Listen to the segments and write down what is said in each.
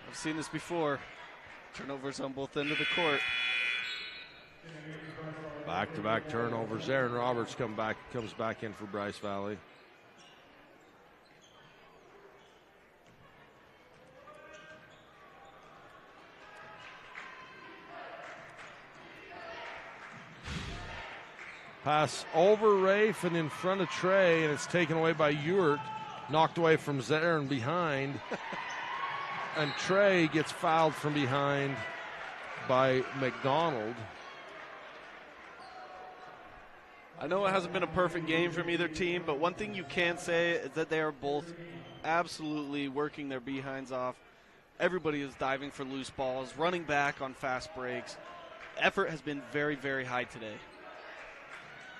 I've seen this before. Turnovers on both ends of the court. Back-to-back turnovers. Aaron Roberts comes back in for Bryce Valley. Pass over Rafe and in front of Trey, and it's taken away by Ewert. Knocked away from Zarin behind. And Trey gets fouled from behind by McDonald. I know it hasn't been a perfect game from either team, but one thing you can say is that they are both absolutely working their behinds off. Everybody is diving for loose balls, running back on fast breaks. Effort has been very, very high today.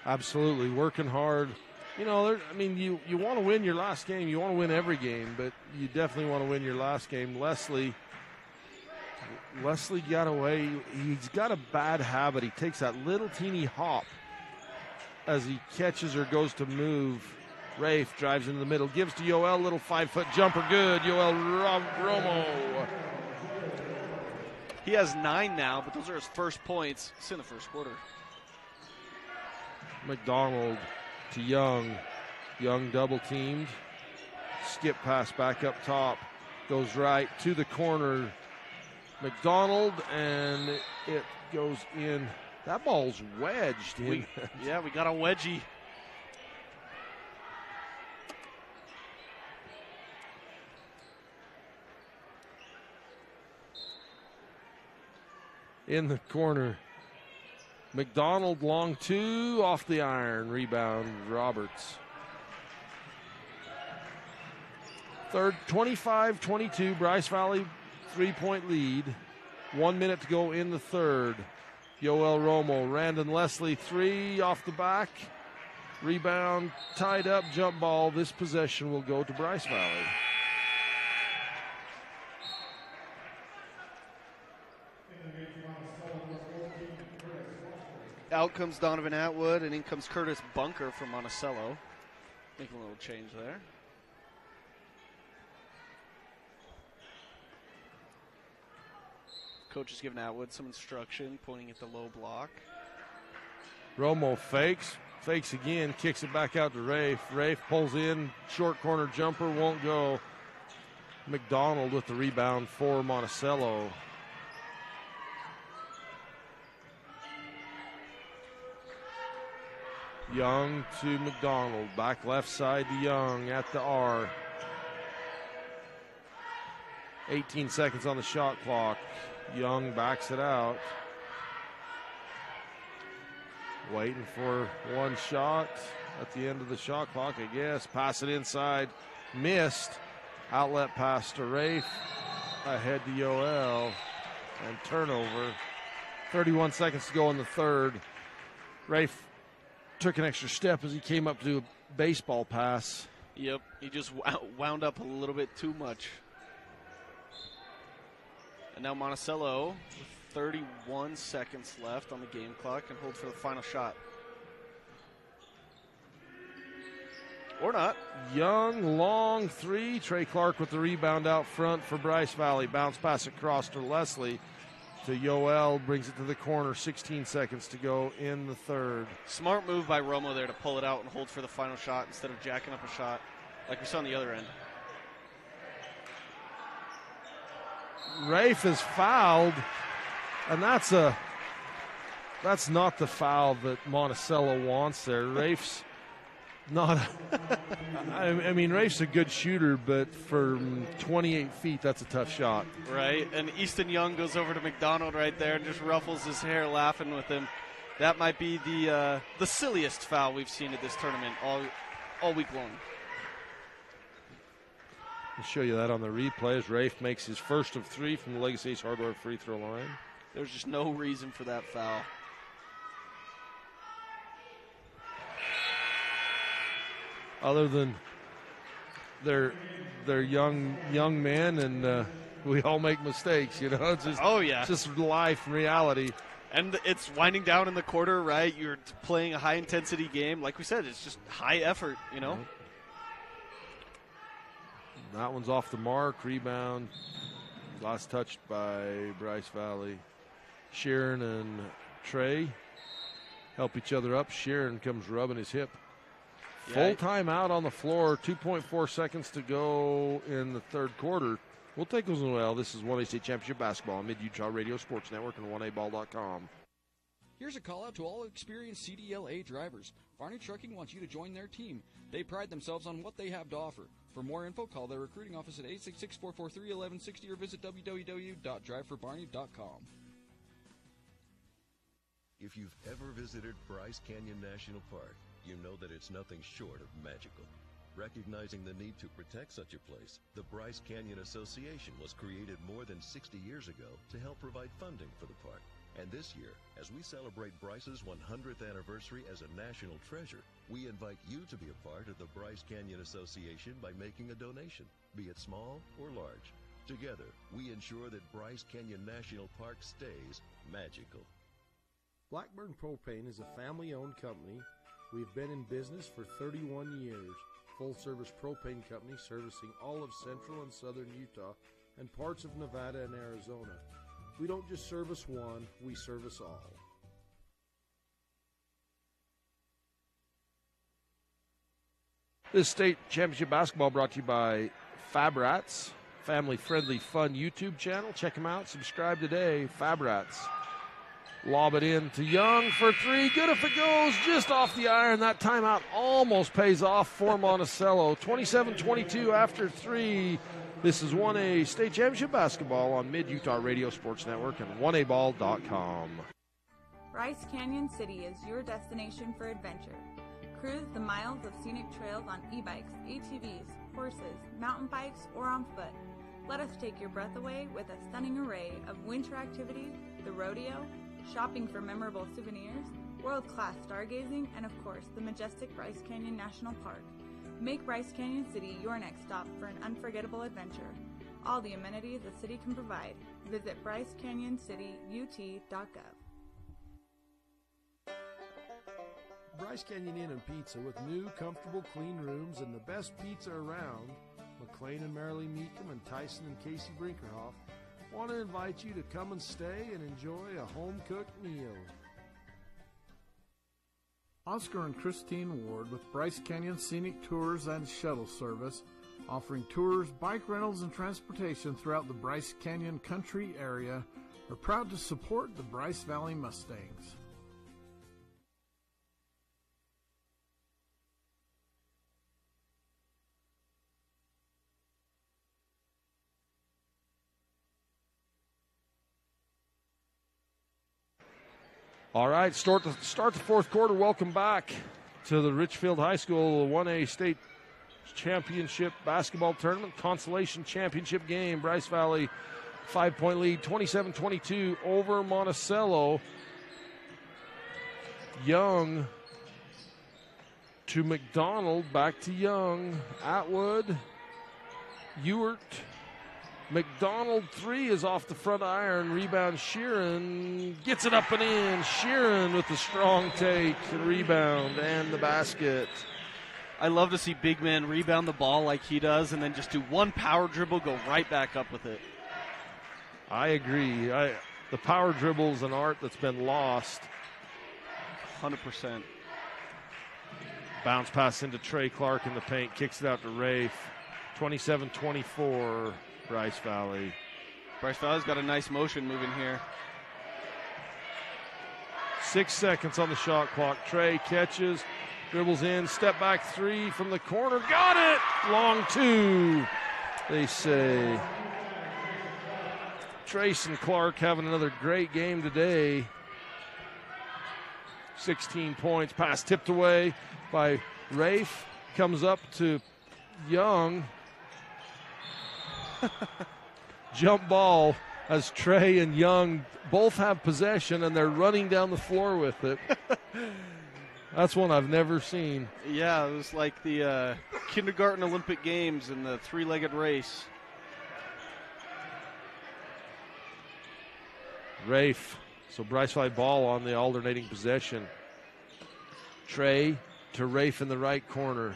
Absolutely, working hard. You know, you want to win your last game. You want to win every game, but you definitely want to win your last game. Leslie got away. He's got a bad habit. He takes that little teeny hop as he catches or goes to move. Rafe drives into the middle, gives to Yoel, little 5-foot jumper, good. Yoel Romo. He has 9 now, but those are his first points. It's in the first quarter. McDonald to Young. Young double teamed. Skip pass back up top. Goes right to the corner. McDonald, and it goes in. That ball's wedged in. We got a wedgie. In the corner. McDonald long 2 off the iron. Rebound Roberts. Third, 25-22. Bryce Valley 3-point lead. 1 minute to go in the third. Yoel Romo, Randon Leslie 3 off the back. Rebound, tied up, jump ball. This possession will go to Bryce Valley. Out comes Donovan Atwood, and in comes Curtis Bunker from Monticello. Making a little change there. Coach is giving Atwood some instruction, pointing at the low block. Romo fakes again, kicks it back out to Rafe. Rafe pulls in, short corner jumper, won't go. McDonald with the rebound for Monticello. Young to McDonald, back left side to Young at the R. 18 seconds on the shot clock. Young backs it out. Waiting for one shot at the end of the shot clock, I guess. Pass it inside, missed. Outlet pass to Rafe, ahead to Yoel, and turnover. 31 seconds to go in the third. Rafe took an extra step as he came up to do a baseball pass. Yep, he just wound up a little bit too much. And now Monticello, with 31 seconds left on the game clock, and hold for the final shot. Or not. Young, long 3. Trey Clark with the rebound out front for Bryce Valley. Bounce pass across to Leslie. To Yoel, brings it to the corner. 16 seconds to go in the third. Smart move by Romo there to pull it out and hold for the final shot instead of jacking up a shot like we saw on the other end. Rafe is fouled, and that's not the foul that Monticello wants there. Rafe's not I mean, Rafe's a good shooter, but from 28 feet, that's a tough shot. Right, and Easton Young goes over to McDonald right there and just ruffles his hair laughing with him. That might be the silliest foul we've seen at this tournament all week long. I'll show you that on the replay as Rafe makes his first of 3 from the Legacy Ace Hardware free throw line. There's just no reason for that foul. Other than they're young men, and we all make mistakes, you know. It's just, it's just life and reality. And it's winding down in the quarter, right? You're playing a high-intensity game. Like we said, it's just high effort, you know. That one's off the mark. Rebound Last touched by Bryce Valley. Sheeran and Trey help each other up. Sheeran comes rubbing his hip. Full timeout on the floor. 2.4 seconds to go in the third quarter. We'll take those as well. This is 1A State Championship Basketball on Mid-Utah Radio Sports Network and 1aball.com. Here's a call out to all experienced CDLA drivers. Varney Trucking wants you to join their team. They pride themselves on what they have to offer. For more info, call their recruiting office at 866-443-1160 or visit www.driveforbarney.com. If you've ever visited Bryce Canyon National Park, you know that it's nothing short of magical. Recognizing the need to protect such a place, the Bryce Canyon Association was created more than 60 years ago to help provide funding for the park. And this year, as we celebrate Bryce's 100th anniversary as a national treasure, we invite you to be a part of the Bryce Canyon Association by making a donation, be it small or large. Together, we ensure that Bryce Canyon National Park stays magical. Blackburn Propane is a family-owned company. We've been in business for 31 years. Full-service propane company servicing all of central and southern Utah and parts of Nevada and Arizona. We don't just service one, we service all. This state championship basketball brought to you by Fab Rats, family-friendly, fun YouTube channel. Check them out. Subscribe today. Fab Rats. Lob it in to Young for three. Good if it goes. Just off the iron. That timeout almost pays off for Monticello. 27-22 after three. This is 1A State Championship Basketball on Mid-Utah Radio Sports Network and 1aball.com. Bryce Canyon City is your destination for adventure. Cruise the miles of scenic trails on e-bikes, ATVs, horses, mountain bikes, or on foot. Let us take your breath away with a stunning array of winter activities, the rodeo, shopping for memorable souvenirs, world-class stargazing, and of course, the majestic Bryce Canyon National Park. Make Bryce Canyon City your next stop for an unforgettable adventure. All the amenities the city can provide. Visit BryceCanyonCityUT.gov. Bryce Canyon Inn and Pizza with new, comfortable, clean rooms and the best pizza around. McLean and Marilee Meekum and Tyson and Casey Brinkerhoff want to invite you to come and stay and enjoy a home-cooked meal. Oscar and Christine Ward with Bryce Canyon Scenic Tours and Shuttle Service, offering tours, bike rentals, and transportation throughout the Bryce Canyon country area, are proud to support the Bryce Valley Mustangs. All right, start the fourth quarter. Welcome back to the Richfield High School 1A State Championship Basketball Tournament Consolation Championship game. Bryce Valley 5-point lead, 27-22 over Monticello. Young to McDonald, back to Young, Atwood, Ewert. McDonald three is off the front iron. Rebound Sheeran gets it up and in. Sheeran with the strong take and rebound and the basket. I love to see big men rebound the ball like he does and then just do one power dribble, go right back up with it. I agree. The power dribble is an art that's been lost. 100%. Bounce pass into Trey Clark in the paint. Kicks it out to Rafe. 27-24. Bryce Valley. Bryce Valley's got a nice motion moving here. 6 seconds on the shot clock. Trey catches, dribbles in, step back three from the corner. Got it! Long two, they say. Trace and Clark having another great game today. 16 points. Pass tipped away by Rafe. Comes up to Young. Jump ball as Trey and Young both have possession and they're running down the floor with it. That's one I've never seen. Yeah, it was like the kindergarten Olympic Games in the three-legged race. Rafe. So Bryce Valley ball on the alternating possession. Trey to Rafe in the right corner.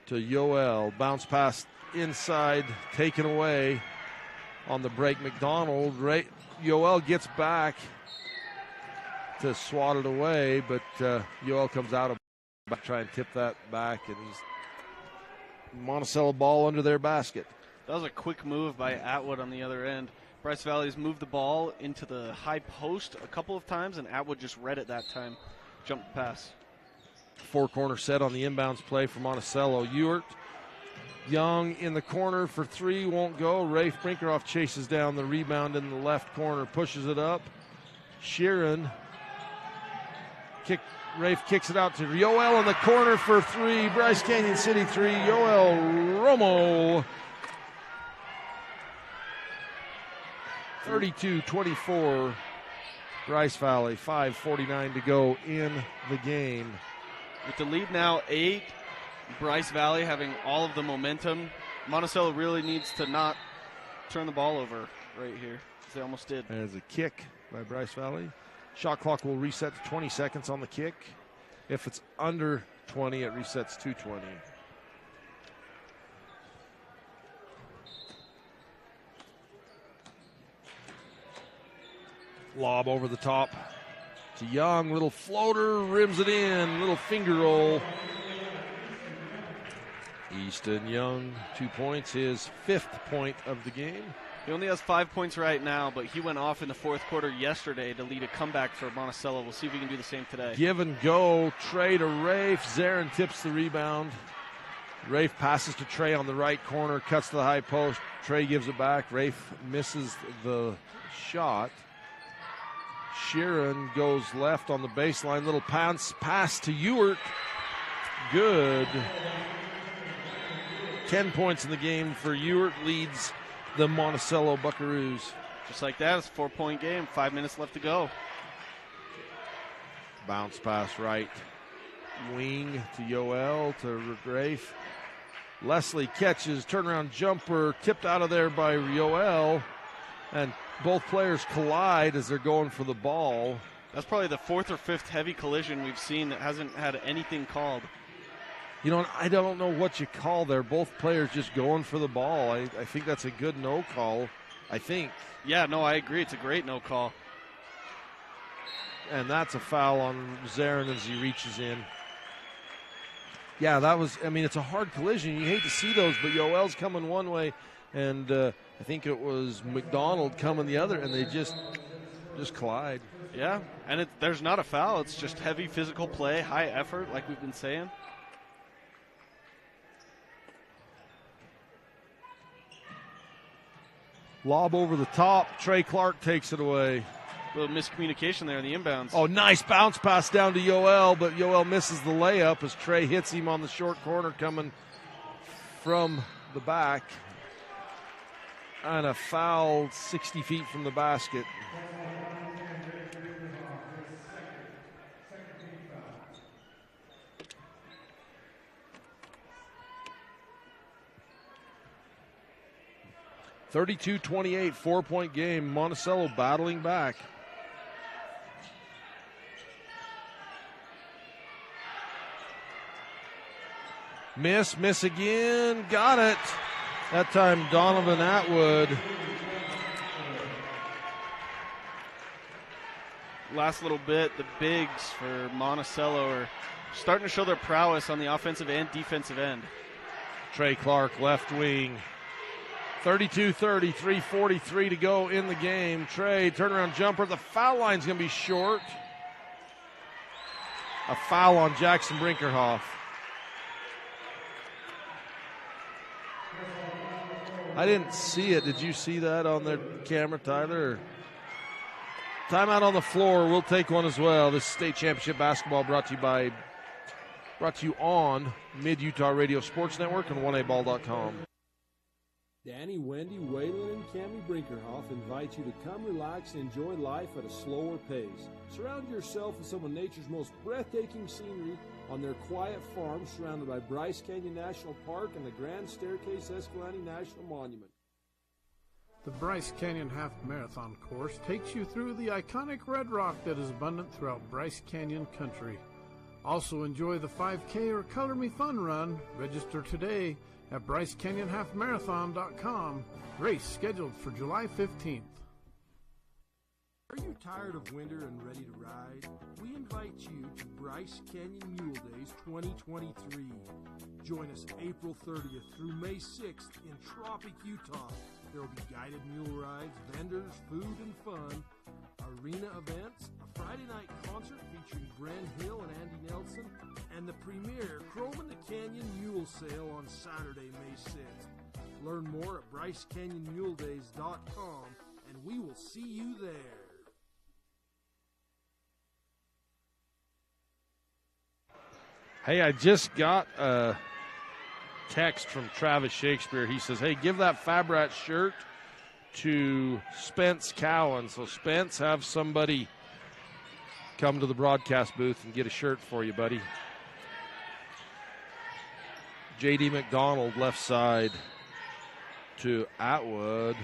To Yoel. Bounce pass inside, taken away. on the break. McDonald, Yoel gets back to swat it away, but Yoel comes out of try and tip that back, and he's Monticello ball under their basket. That was a quick move by Atwood on the other end. Bryce Valley's moved the ball into the high post a couple of times, and Atwood just read it that time. Jumped the pass. Four-corner set on the inbounds play for Monticello. Ewert, Young in the corner for three, won't go. Rafe Brinkerhoff chases down the rebound in the left corner, pushes it up. Sheeran, Rafe kicks it out to Yoel in the corner for three. Bryce Canyon City three. Yoel Romo. 32-24. Bryce Valley. 5:49 to go in the game. With the lead now 8, Bryce Valley having all of the momentum. Monticello really needs to not turn the ball over right here. They almost did. There's a kick by Bryce Valley. Shot clock will reset to 20 seconds on the kick. If it's under 20, it resets to 20. Lob over the top to Young. Little floater, rims it in. Little finger roll. Easton Young, 2 points, his 5th point of the game. He only has 5 points right now, but he went off in the fourth quarter yesterday to lead a comeback for Monticello. We'll see if he can do the same today. Give and go. Trey to Rafe. Zarin tips the rebound. Rafe passes to Trey on the right corner, cuts to the high post. Trey gives it back. Rafe misses the shot. Sheeran goes left on the baseline. Little pass to Ewert. Good. 10 points in the game for Ewert, leads the Monticello Buckaroos. Just like that, it's a 4-point game. 5 minutes left to go. Bounce pass right wing to Yoel to Rafe. Leslie catches, turnaround jumper, tipped out of there by Yoel. And both players collide as they're going for the ball. That's probably the 4th or 5th heavy collision we've seen that hasn't had anything called. You know, I don't know what you call there. Both players just going for the ball. I think that's a good no call, I think. Yeah, no, I agree. It's a great no call. And that's a foul on Zarin as he reaches in. Yeah, that was, it's a hard collision. You hate to see those, but Yoel's coming one way, and I think it was McDonald coming the other, and they just collide. Yeah, and there's not a foul. It's just heavy physical play, high effort, like we've been saying. Lob over the top. Trey Clark takes it away. A little miscommunication there in the inbounds. Oh, nice bounce pass down to Yoel, but Yoel misses the layup as Trey hits him on the short corner coming from the back. And a foul 60 feet from the basket. (32-28), 4-point game. Monticello battling back. Miss again. Got it. That time Donovan Atwood. Last little bit, the bigs for Monticello are starting to show their prowess on the offensive and defensive end. Trey Clark, left wing. 32-30, 3:43 to go in the game. Trey, turnaround jumper. The foul line's going to be short. A foul on Jackson Brinkerhoff. I didn't see it. Did you see that on their camera, Tyler? Timeout on the floor. We'll take one as well. This state championship basketball brought to you on Mid-Utah Radio Sports Network and 1aball.com. Danny, Wendy, Waylon, and Cammie Brinkerhoff invite you to come relax and enjoy life at a slower pace. Surround yourself with some of nature's most breathtaking scenery on their quiet farm surrounded by Bryce Canyon National Park and the Grand Staircase Escalante National Monument. The Bryce Canyon Half Marathon course takes you through the iconic red rock that is abundant throughout Bryce Canyon country. Also enjoy the 5K or Color Me Fun run. Register today at BryceCanyonHalfMarathon.com. Race scheduled for July 15th. Are you tired of winter and ready to ride? We invite you to Bryce Canyon Mule Days 2023. Join us April 30th through May 6th in Tropic, Utah. There will be guided mule rides, vendors, food and fun, arena events, a Friday night concert featuring Bren Hill and Andy Nelson, and the premier Chrome in the Canyon Mule Sale on Saturday, May 6th. Learn more at BryceCanyonMuleDays.com, and we will see you there. Hey, I just got a text from Travis Shakespeare. He says, hey, give that Fabrat shirt to Spence Cowan. So, Spence, have somebody come to the broadcast booth and get a shirt for you, buddy. J.D. McDonald, left side to Atwood.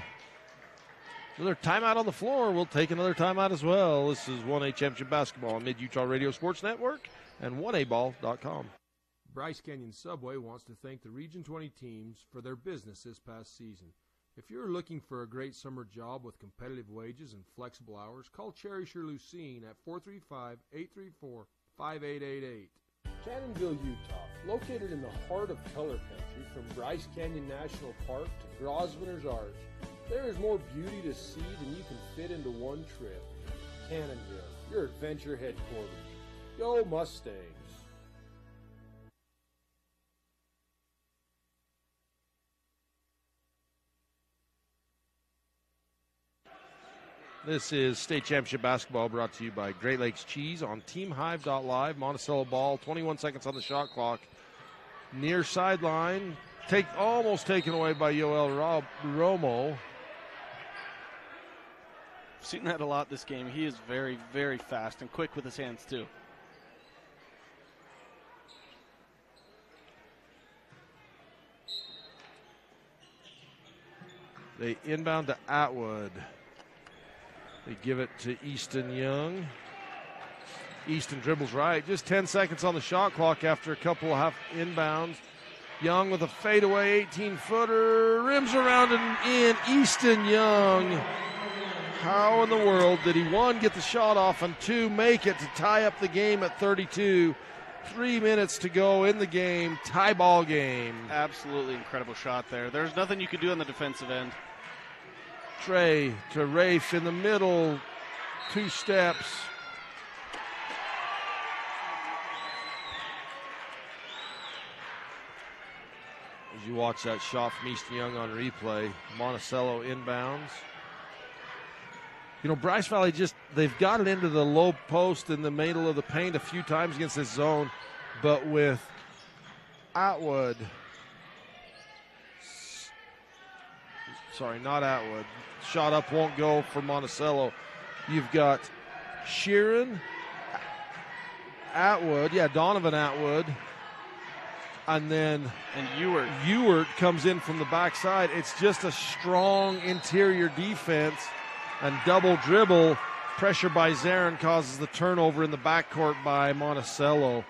Another timeout on the floor. We'll take another timeout as well. This is 1A Championship Basketball on Mid-Utah Radio Sports Network and 1aball.com. Bryce Canyon Subway wants to thank the Region 20 teams for their business this past season. If you're looking for a great summer job with competitive wages and flexible hours, call Cherisher Lucene at 435-834-5888. Cannonville, Utah, located in the heart of color country from Bryce Canyon National Park to Grosvenor's Arch, there is more beauty to see than you can fit into one trip. Cannonville, your adventure headquarters. Go Mustangs! This is State Championship Basketball brought to you by Great Lakes Cheese on TeamHive.live. Monticello ball, 21 seconds on the shot clock. Near sideline, almost taken away by Yoel Romo. I've seen that a lot this game. He is very, very fast and quick with his hands, too. They inbound to Atwood. They give it to Easton Young. Easton dribbles right. Just 10 seconds on the shot clock after a couple of half inbounds. Young with a fadeaway 18-footer. Rims around and in. Easton Young. How in the world did he, one, get the shot off, and two, make it to tie up the game at 32? 3 minutes to go in the game. Tie ball game. Absolutely incredible shot there. There's nothing you could do on the defensive end. Trey to Rafe in the middle. 2 steps. As you watch that shot from Easton Young on replay, Monticello inbounds. You know, Bryce Valley they've got it into the low post in the middle of the paint a few times against this zone, but with Atwood, not Atwood, shot up won't go for Monticello. You've got Sheeran, Atwood, Donovan Atwood, and then Ewert comes in from the backside. It's just a strong interior defense. And double dribble, pressure by Zarin causes the turnover in the backcourt by Monticello.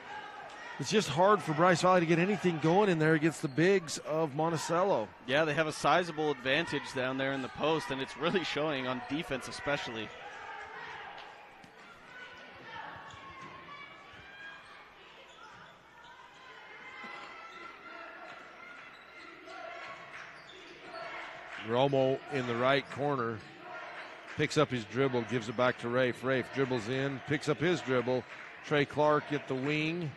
It's just hard for Bryce Valley to get anything going in there against the bigs of Monticello. Yeah, they have a sizable advantage down there in the post, and it's really showing on defense especially. Romo in the right corner. Picks up his dribble, gives it back to Rafe. Rafe dribbles in, picks up his dribble. Trey Clark at the wing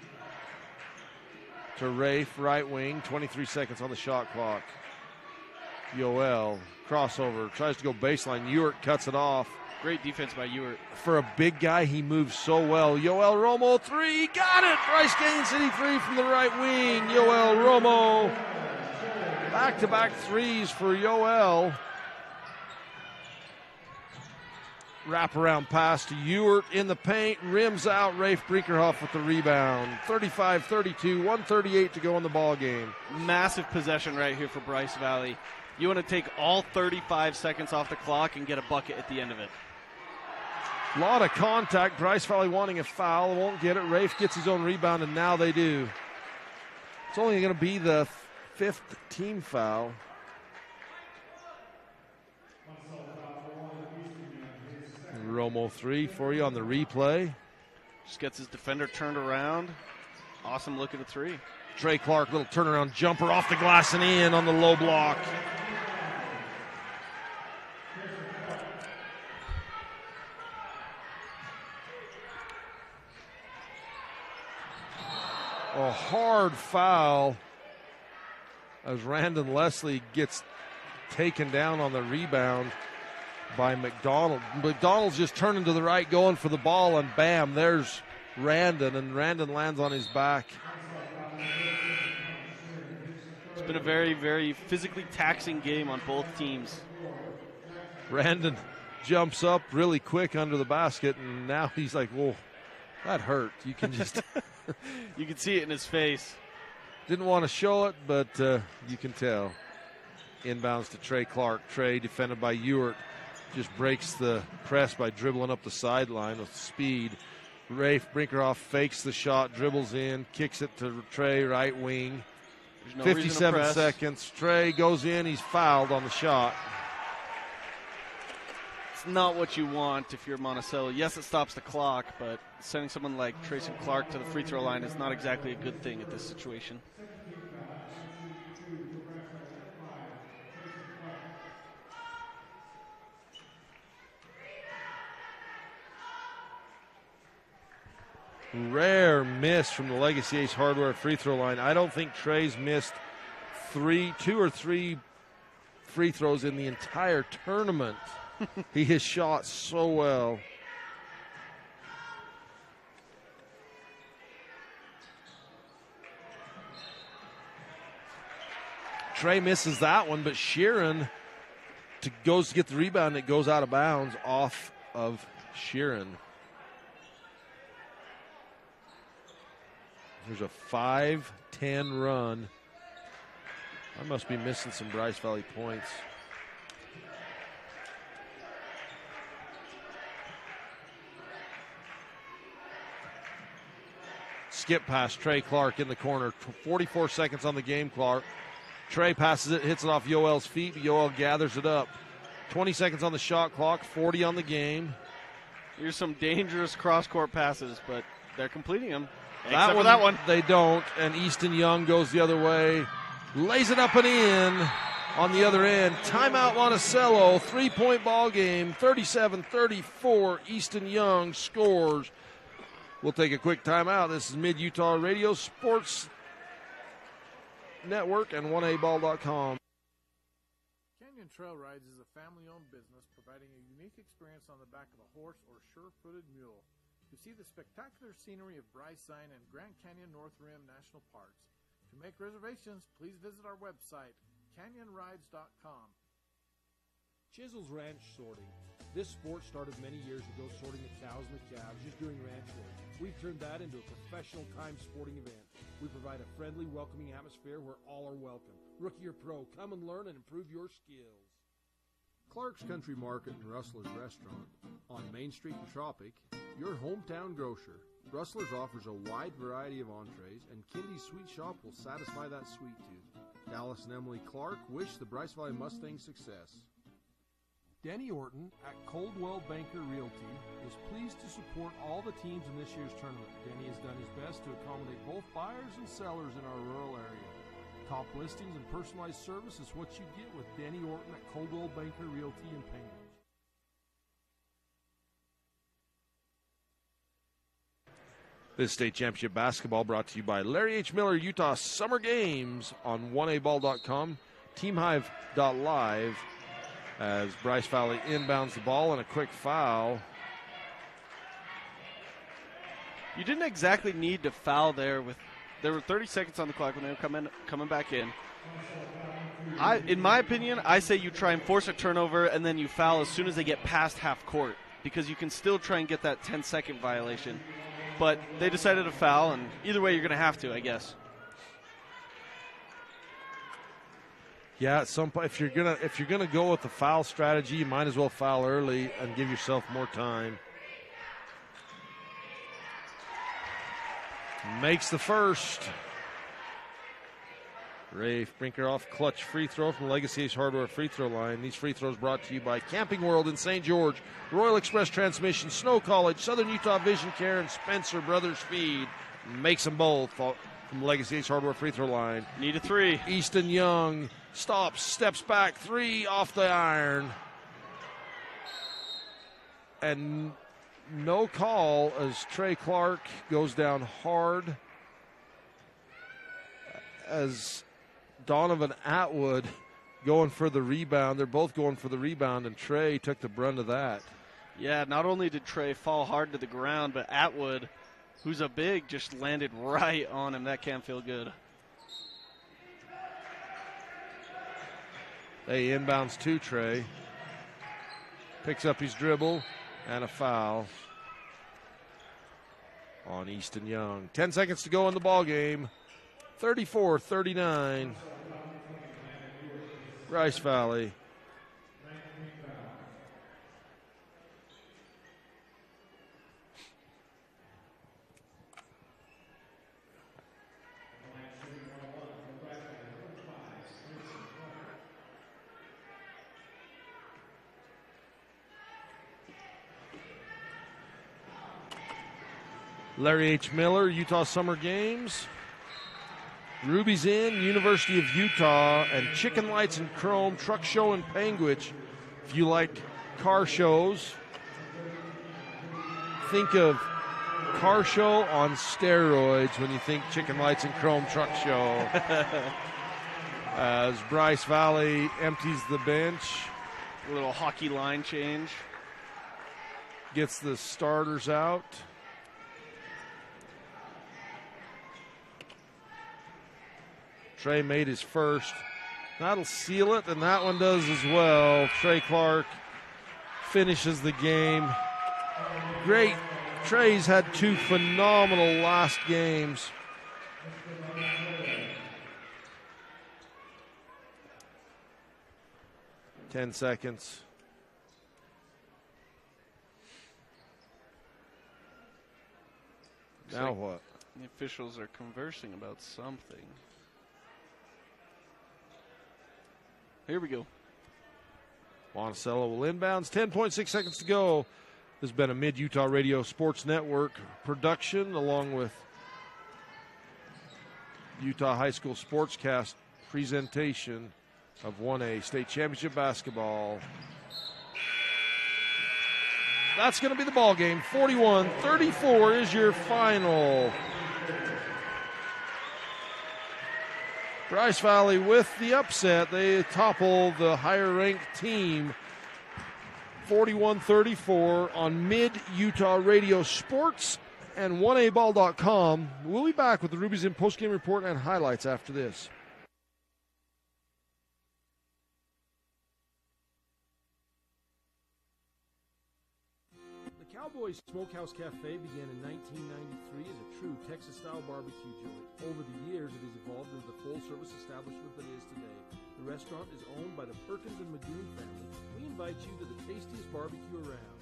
to Rafe, right wing. 23 seconds on the shot clock. Yoel, crossover, tries to go baseline. Ewert cuts it off. Great defense by Ewert. For a big guy, he moves so well. Yoel Romo, 3, got it! Bryce Canyon City 3 from the right wing. Yoel Romo. Back-to-back threes for Yoel. Wraparound pass to Ewert in the paint. Rims out. Rafe Breekerhoff with the rebound. 35-32, 1:38 to go in the ball game. Massive possession right here for Bryce Valley. You want to take all 35 seconds off the clock and get a bucket at the end of it. A lot of contact. Bryce Valley wanting a foul. Won't get it. Rafe gets his own rebound, and now they do. It's only going to be the 5th team foul. Romo 3 for you on the replay. Just gets his defender turned around. Awesome look at a 3. Trey Clark, little turnaround jumper off the glass and in on the low block. A hard foul as Randon Leslie gets taken down on the rebound by McDonald. McDonald's just turning to the right, going for the ball, and bam, there's Randon, and Randon lands on his back. It's been a very, very physically taxing game on both teams. Randon jumps up really quick under the basket, and now he's like, whoa, that hurt. You can just... You can see it in his face. Didn't want to show it, but you can tell. Inbounds to Trey Clark. Trey, defended by Ewert, just breaks the press by dribbling up the sideline with speed. Rafe Brinkerhoff fakes the shot, dribbles in, kicks it to Trey, right wing. No 57 seconds. Trey goes in. He's fouled on the shot. It's not what you want if you're Monticello. Yes, it stops the clock, but sending someone like Tracy Clark to the free throw line is not exactly a good thing at this situation. Rare miss from the Legacy Ace Hardware free throw line. I don't think Trey's missed two or three free throws in the entire tournament. He has shot so well. Trey misses that one, but Sheeran goes to get the rebound. It goes out of bounds off of Sheeran. There's a 5-10 run. I must be missing some Bryce Valley points. Skip pass, Trey Clark in the corner. 44 seconds on the game clock. Trey passes it, hits it off Yoel's feet, but Yoel gathers it up. 20 seconds on the shot clock, 40 on the game. Here's some dangerous cross-court passes, but they're completing them. Except for that one. They don't, and Easton Young goes the other way. Lays it up and in on the other end. Timeout Monticello, 3-point ball game, 37-34. Easton Young scores. We'll take a quick timeout. This is Mid-Utah Radio Sports Network and 1aball.com. Canyon Trail Rides is a family-owned business providing a unique experience on the back of a horse or sure-footed mule. To see the spectacular scenery of Bryce and Grand Canyon North Rim National Parks. To make reservations, please visit our website, canyonrides.com. Chisel's Ranch Sorting. This sport started many years ago sorting the cows and the calves, just doing ranch work. We've turned that into a professional time sporting event. We provide a friendly, welcoming atmosphere where all are welcome. Rookie or pro, come and learn and improve your skills. Clark's Country Market and Rustler's Restaurant on Main Street in Tropic, your hometown grocer. Rustler's offers a wide variety of entrees, and Kindy's Sweet Shop will satisfy that sweet tooth. Dallas and Emily Clark wish the Bryce Valley Mustangs success. Denny Orton at Coldwell Banker Realty is pleased to support all the teams in this year's tournament. Denny has done his best to accommodate both buyers and sellers in our rural area. Top listings and personalized service is what you get with Denny Orton at Coldwell Banker Realty in Penguins. This state championship basketball brought to you by Larry H. Miller Utah Summer Games on 1aball.com, teamhive.live. As Bryce Valley inbounds the ball and a quick foul. You didn't exactly need to foul there. There were 30 seconds on the clock when they were coming back in. In my opinion, I say you try and force a turnover and then you foul as soon as they get past half court, because you can still try and get that 10-second violation. But they decided to foul, and either way you're going to have to, I guess. Yeah, at some point, if you're gonna go with the foul strategy, you might as well foul early and give yourself more time. Makes the first. Rafe Brinkerhoff, clutch free throw from Legacy Ace Hardware free throw line. These free throws brought to you by Camping World in St. George, Royal Express Transmission, Snow College, Southern Utah Vision Care, and Spencer Brothers Feed. Makes them both from Legacy Ace Hardware free throw line. Need a three. Easton Young stops, steps back, three off the iron. And no call as Trey Clark goes down hard as Donovan Atwood going for the rebound. They're both going for the rebound, and Trey took the brunt of that. Yeah, not only did Trey fall hard to the ground, but Atwood, who's a big, just landed right on him. That can't feel good. They inbounds to Trey. Picks up his dribble, and a foul on Easton Young. 10 seconds to go in the ball game. 34-39. Rice Valley. Larry H. Miller, Utah Summer Games. Ruby's Inn, University of Utah, and Chicken Lights and Chrome, Truck Show in Panguitch. If you like car shows, think of car show on steroids when you think Chicken Lights and Chrome Truck Show. As Bryce Valley empties the bench. A little hockey line change. Gets the starters out. Trey made his first. That'll seal it, and that one does as well. Trey Clark finishes the game. Great. Trey's had two phenomenal last games. Ten seconds. Now what? The officials are conversing about something. Here we go. Monticello will inbounds. 10.6 seconds to go. This has been a Mid-Utah Radio Sports Network production along with Utah High School Sportscast presentation of 1A State Championship Basketball. That's going to be the ball game. 41-34 is your final. Bryce Valley with the upset. They topple the higher-ranked team 41-34 on Mid-Utah Radio Sports and 1aball.com. We'll be back with the Ruby's Inn postgame report and highlights after this. Cowboys Smokehouse Cafe began in 1993 as a true Texas-style barbecue joint. Over the years, it has evolved into the full-service establishment that it is today. The restaurant is owned by the Perkins and Magoon family. We invite you to the tastiest barbecue around.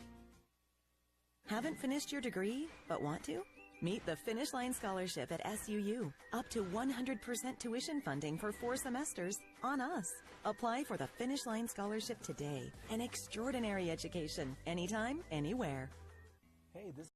Haven't finished your degree, but want to? Meet the Finish Line Scholarship at SUU. Up to 100% tuition funding for 4 semesters on us. Apply for the Finish Line Scholarship today. An extraordinary education, anytime, anywhere. Hey, this